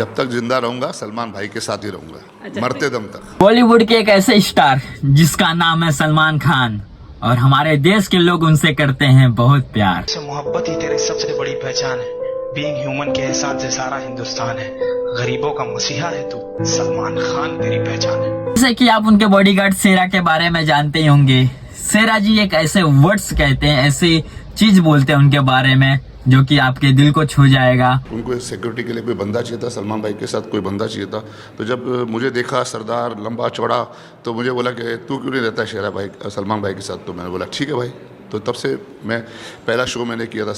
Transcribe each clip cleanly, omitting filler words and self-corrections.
जब तक जिंदा रहूंगा सलमान भाई के साथ ही रहूंगा, मरते दम तक। बॉलीवुड के एक ऐसे स्टार जिसका नाम है सलमान खान और हमारे देश के लोग उनसे करते हैं बहुत प्यार। मोहब्बत ही तेरी सबसे बड़ी पहचान है। बीइंग ह्यूमन के एहसान से सारा हिंदुस्तान है। गरीबों का मसीहा है तू, सलमान खान तेरी पहचान है। जैसे कि आप उनके बॉडीगार्ड शेरा के बारे में जानते ही होंगे। शेरा जी एक ऐसे वर्ड्स कहते हैं, ऐसी चीज बोलते हैं उनके बारे में जो कि आपके दिल को छू जाएगा। उनको सिक्योरिटी के लिए कोई बंदा चाहिए था, सलमान भाई के साथ कोई बंदा चाहिए था। तो जब मुझे देखा सरदार लंबा चौड़ा, तो मुझे बोला कि तू क्यों नहीं रहता शेरा भाई सलमान भाई के साथ। तो मैंने बोला ठीक है भाई। तो तब से मैं पहला शो मैंने किया था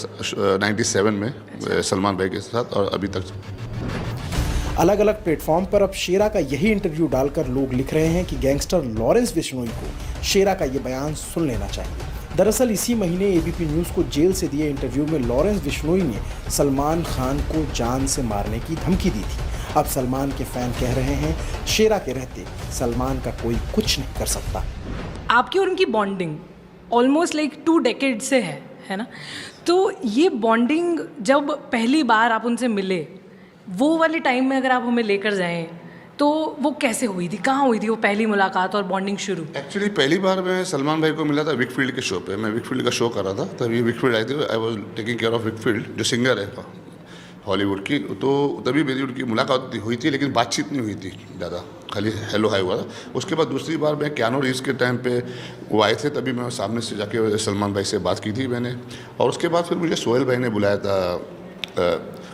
97 में सलमान भाई के साथ, और अभी तक। अलग अलग प्लेटफॉर्म पर अब शेरा का यही इंटरव्यू डालकर लोग लिख रहे हैं कि गैंगस्टर लॉरेंस बिश्नोई को शेरा का ये बयान सुन लेना चाहिए। दरअसल इसी महीने एबीपी न्यूज़ को जेल से दिए इंटरव्यू में लॉरेंस बिश्नोई ने सलमान खान को जान से मारने की धमकी दी थी। अब सलमान के फैन कह रहे हैं शेरा के रहते सलमान का कोई कुछ नहीं कर सकता। आपकी और उनकी बॉन्डिंग ऑलमोस्ट लाइक 2 डेकेड से है ना। तो ये बॉन्डिंग जब पहली बार आप उनसे मिले, वो वाले टाइम में अगर आप हमें लेकर जाएं तो वो कैसे हुई थी, कहाँ हुई थी वो पहली मुलाकात और बॉन्डिंग शुरू? एक्चुअली पहली बार मैं सलमान भाई को मिला था विकफील्ड के शो पे। मैं विकफील्ड का शो कर रहा था, तभी विकफील्ड आई थी। I was taking care of Wickfield, जो सिंगर है हॉलीवुड की। तो तभी मेरी उनकी मुलाकात हुई थी, लेकिन बातचीत नहीं हुई थी ज़्यादा, खाली हेलो हाई हुआ था। उसके बाद दूसरी बार मैं कियानो रीव्स के टाइम पे वो आए थे, तभी मैं सामने से जाके सलमान भाई से बात की थी मैंने। और उसके बाद फिर मुझे सोहेल भाई ने बुलाया था,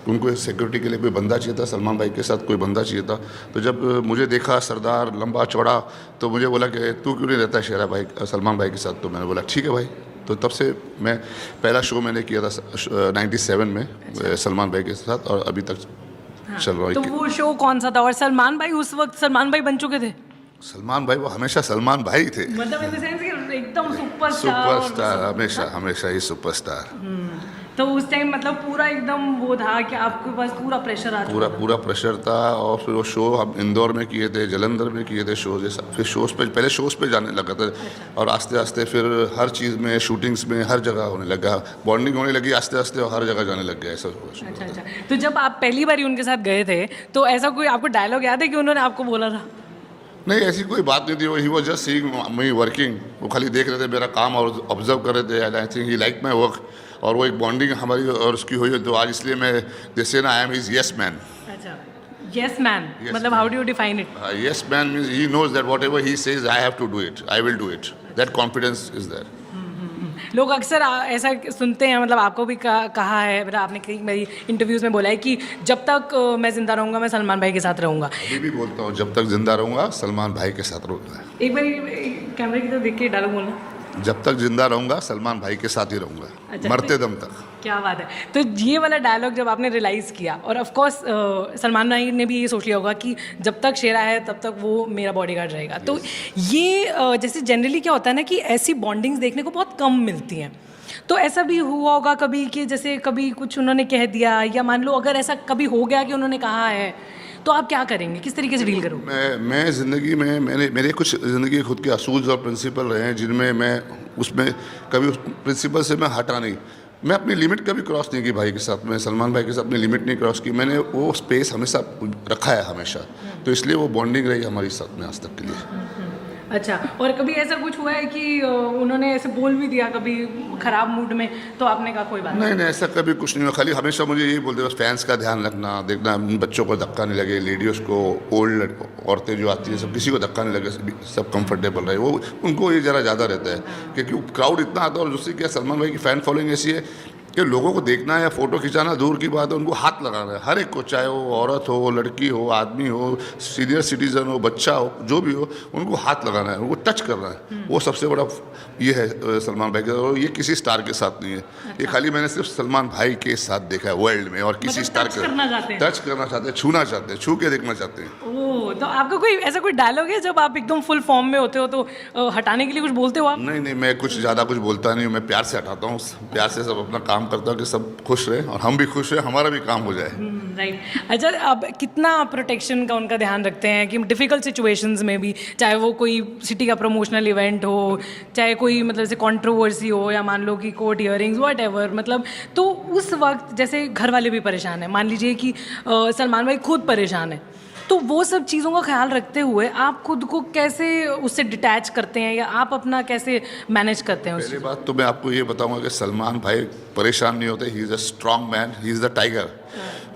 उनको सिक्योरिटी के लिए कोई बंदा चाहिए था, सलमान भाई के साथ कोई बंदा चाहिए था। तो जब मुझे देखा सरदार लंबा चौड़ा, तो मुझे बोला कि तू क्यों नहीं रहता शेरा भाई सलमान भाई के साथ। तो मैंने बोला ठीक है भाई। तो तब से मैं पहला शो मैंने किया था 97 में सलमान भाई के साथ, और अभी तक चल रहा है। तो वो शो कौन सा था? और सलमान भाई उस वक्त सलमान भाई बन चुके थे? सलमान भाई वो हमेशा सलमान भाई थे, मतलब इन द सेंस कि एकदम सुपरस्टार, हमेशा ही सुपरस्टार। तो उस टाइम मतलब पूरा एकदम वो था कि आपके पास पूरा प्रेशर आ चुका था। पूरा प्रेशर था। और फिर वो शो हम इंदौर में किए थे, जलंधर में किए थे शो जैसा। फिर शोज़ पे पहले शोज़ पे जाने लगा था, और आस्ते आस्ते फिर हर चीज़ में, शूटिंग्स में, हर जगह होने लगा, बॉन्डिंग होने लगी आस्ते आस्ते, और हर जगह जाने लग गया ऐसा। अच्छा। तो जब आप पहली बार उनके साथ गए थे, तो ऐसा कोई आपको डायलॉग याद है कि उन्होंने आपको बोला था? नहीं, ऐसी कोई बात नहीं थी। He was just seeing me working. वो खाली देख रहे थे मेरा काम और ऑब्जर्व कर रहे थे। And I think he like my work, और वो एक बॉन्डिंग हमारी और उसकी हुई है। तो आज इसलिए मैं जैसे ना I am his yes man. अच्छा, यस मैन मतलब how do you define it? Yes man means he knows that whatever he says I have to do it, I will do it. That confidence is there. लोग अक्सर ऐसा सुनते हैं, मतलब आपको भी कहा है, मतलब आपने कई मेरी इंटरव्यूज़ में बोला है कि जब तक मैं ज़िंदा रहूँगा मैं सलमान भाई के साथ रहूँगा। अभी भी बोलता हूँ, जब तक जिंदा रहूँगा सलमान भाई के साथ रहूँगा। एक बार कैमरे की तरफ देख के डायलॉग बोलना। जब तक जिंदा रहूँगा सलमान भाई के साथ ही रहूँगा, अच्छा, मरते दम तक। क्या बात है। तो ये वाला डायलॉग जब आपने रियलाइज़ किया, और ऑफ कोर्स सलमान भाई ने भी ये सोच लिया होगा कि जब तक शेरा है तब तक वो मेरा बॉडीगार्ड रहेगा। तो ये जैसे जनरली क्या होता है ना कि ऐसी बॉन्डिंग्स देखने को बहुत कम मिलती हैं। तो ऐसा भी हुआ होगा कभी कि जैसे कभी कुछ उन्होंने कह दिया, या मान लो अगर ऐसा कभी हो गया कि उन्होंने कहा है, तो आप क्या करेंगे, किस तरीके से डील करोगे? मैं ज़िंदगी में मेरे कुछ ज़िंदगी खुद के असूल और प्रिंसिपल रहे हैं, जिनमें मैं उसमें कभी उस प्रिंसिपल से मैं हटा नहीं। मैं अपनी लिमिट कभी क्रॉस नहीं की भाई के साथ, मैं सलमान भाई के साथ अपनी लिमिट नहीं क्रॉस की। मैंने वो स्पेस हमेशा रखा है हमेशा। तो इसलिए वो बॉन्डिंग रही हमारी साथ में आज तक के लिए। अच्छा, और कभी ऐसा कुछ हुआ है कि उन्होंने ऐसे बोल भी दिया कभी ख़राब मूड में, तो आपने कहा कोई बात नहीं, ऐसा कभी कुछ नहीं हुआ। खाली हमेशा मुझे यही बोलते बस फैंस का ध्यान रखना, देखना बच्चों को धक्का नहीं लगे, लेडीज़ को, ओल्ड औरतें जो आती हैं सब, किसी को धक्का नहीं लगे, सब कंफर्टेबल रहे। वो उनको ये ज़रा ज़्यादा रहता है क्योंकि क्राउड इतना आता है। और दूसरी क्या, सलमान भाई की फ़ैन फॉलोइंग ऐसी है कि लोगों को देखना है या फ़ोटो खिंचाना दूर की बात है, उनको हाथ लगाना है हर एक को, चाहे वो औरत हो, लड़की हो, आदमी हो, सीनियर सिटीज़न हो, बच्चा हो, जो भी हो, उनको हाथ लगाना है, उनको टच करना है। वो सबसे बड़ा ये है सलमान भाई का। और ये किसी स्टार के साथ नहीं है। ये खाली मैंने सिर्फ सलमान भाई के साथ देखा है वर्ल्ड में, और किसी स्टार के टच करना चाहते हैं, छूना चाहते हैं, छू के देखना चाहते हैं। ओह, तो आपका कोई ऐसा कोई डायलॉग है जब आप एकदम फुल फॉर्म में होते हो तो हटाने के लिए कुछ बोलते हो आप? नहीं, मैं कुछ ज़्यादा कुछ बोलता नहीं हूँ। मैं प्यार से हटाता हूँ, प्यार से सब अपना काम करता हूँ कि सब खुश रहे और हम भी खुश रहे, हमारा भी काम हो जाए। राइट। अच्छा, अब कितना प्रोटेक्शन का उनका ध्यान रखते हैं कि डिफ़िकल्ट सिचुएशंस में भी, चाहे वो कोई सिटी का प्रमोशनल इवेंट हो, चाहे कोई मतलब जैसे कंट्रोवर्सी हो, या मान लो कि कोर्ट हियरिंग्स वट एवर, मतलब तो उस वक्त जैसे घर वाले भी परेशान हैं, मान लीजिए कि सलमान भाई खुद परेशान है, तो वो सब चीज़ों का ख्याल रखते हुए आप खुद को कैसे उससे डिटैच करते हैं, या आप अपना कैसे मैनेज करते हैं पहली बात तो मैं आपको ये बताऊंगा कि सलमान भाई परेशान नहीं होते। He is a strong man, he is the tiger.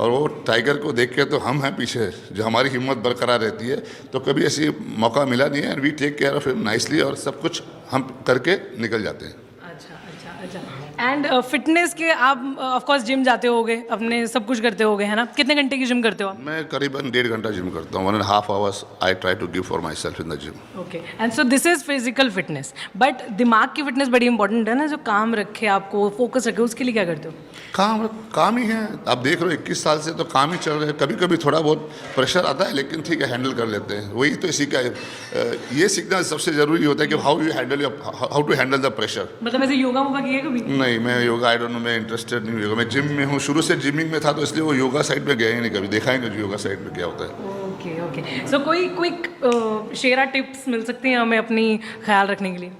और वो टाइगर को देख के तो हम हैं पीछे, जो हमारी हिम्मत बरकरार रहती है। तो कभी ऐसी मौका मिला नहीं है, and we take care of him nicely, और सब कुछ हम करके निकल जाते हैं। अच्छा। एंड फिटनेस के आप ऑफ कोर्स जिम जाते होगे, अपने सब कुछ करते होगे, है ना? कितने घंटे की जिम करते हो आप? मैं करीबन 1.5 घंटा जिम करता हूँ। 1.5 hours I try to give for myself in the gym. Okay, and so this is physical fitness, but दिमाग की फिटनेस बड़ी इंपॉर्टेंट है ना, जो काम रखे आपको, फोकस रखे, उसके लिए क्या करते हो? काम ही है। आप देख रहे हो 21 साल से तो काम ही चल रहा है। कभी कभी थोड़ा बहुत प्रेशर आता है, लेकिन ठीक है, हैंडल कर लेते हैं। वही तो इसी का ये सीखना सबसे ज़रूरी होता है कि how to handle the pressure. मतलब ऐसे योगा वोगा किया कभी? नहीं, मैं योगा आई डोंट नो, मैं इंटरेस्टेड नहीं हूँ योगा। मैं जिम में हूँ, शुरू से जिमिंग में था, तो इसलिए वो योगा साइड में गया ही नहीं, कभी देखा ही नहीं योगा साइड में क्या होता है। ओके। सो कोई क्विक शेरा टिप्स मिल सकती हैं हमें अपनी ख्याल रखने के लिए?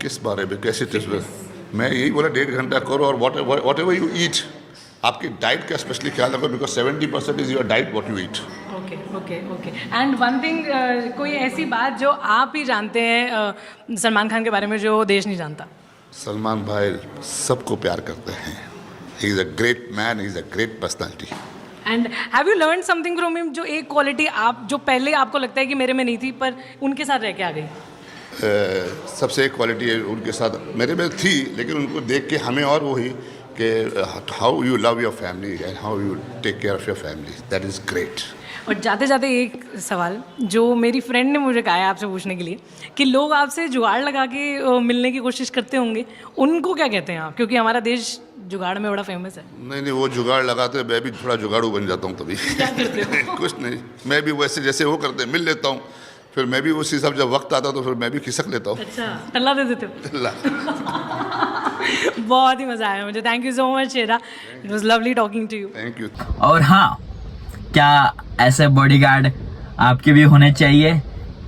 किस बारे में, कैसे टिप्स? मैं यही बोला 1.5 घंटा करो, और वॉट एवर यू ईट, आपकी डाइट का स्पेशली ख्याल रखो, because 70% is your diet what you eat. Okay. And one thing, कोई ऐसी बात जो आप ही जानते हैं सलमान खान के बारे में जो देश नहीं जानता? सलमान भाई सबको प्यार करते हैं। He is a great man, he is a great personality. And have you learn something from him, जो एक क्वालिटी आप जो पहले आपको लगता है कि मेरे में नहीं थी, पर उनके साथ रह के आ गई? सबसे एक क्वालिटी उनके साथ मेरे में थी, लेकिन उनको देख के हमें और वो ही कि how you love your family and how you take care of your family, that is great. और जाते जाते एक सवाल जो मेरी फ्रेंड ने मुझे कहा है आपसे पूछने के लिए, कि लोग आपसे जुगाड़ लगा के मिलने की कोशिश करते होंगे, उनको क्या कहते हैं आप? क्योंकि हमारा देश जुगाड़ में बड़ा फेमस है। नहीं, वो जुगाड़ लगाते, मैं भी थोड़ा जुगाड़ू बन जाता हूँ तभी। क्या करते हो? कुछ नहीं, मैं भी वैसे जैसे वो करते मिल लेता हूँ, फिर मैं भी उसी सब जब वक्त आता तो फिर मैं भी खिसक लेता हूँ। अच्छा, टल्ला दे देते हो? बहुत ही मज़ा आया मुझे। Thank you so much Shera, it was lovely talking to you. Thank you. और हाँ, क्या ऐसे बॉडीगार्ड आपके भी होने चाहिए?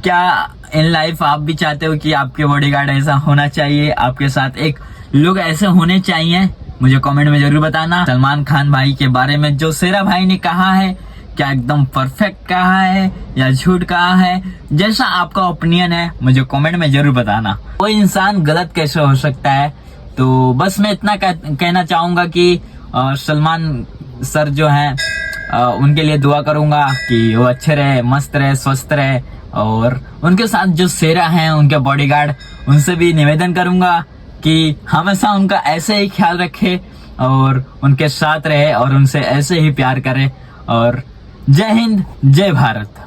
क्या इन लाइफ आप भी चाहते हो कि आपके बॉडीगार्ड ऐसा होना चाहिए, आपके साथ एक लोग ऐसे होने चाहिए? मुझे कमेंट में जरूर बताना। सलमान खान भाई के बारे में जो शेरा भाई ने कहा है, क्या एकदम परफेक्ट कहा है या झूठ कहा है? जैसा आपका ओपिनियन है मुझे कमेंट में जरूर बताना। कोई इंसान गलत कैसे हो सकता है? तो बस मैं इतना कहना चाहूंगा कि सलमान सर जो हैं, उनके लिए दुआ करूंगा कि वो अच्छे रहे, मस्त रहे, स्वस्थ रहे, और उनके साथ जो शेरा हैं, उनके बॉडीगार्ड, उनसे भी निवेदन करूंगा कि हमेशा उनका ऐसे ही ख्याल रखे और उनके साथ रहे और उनसे ऐसे ही प्यार करे। और जय हिंद, जय भारत।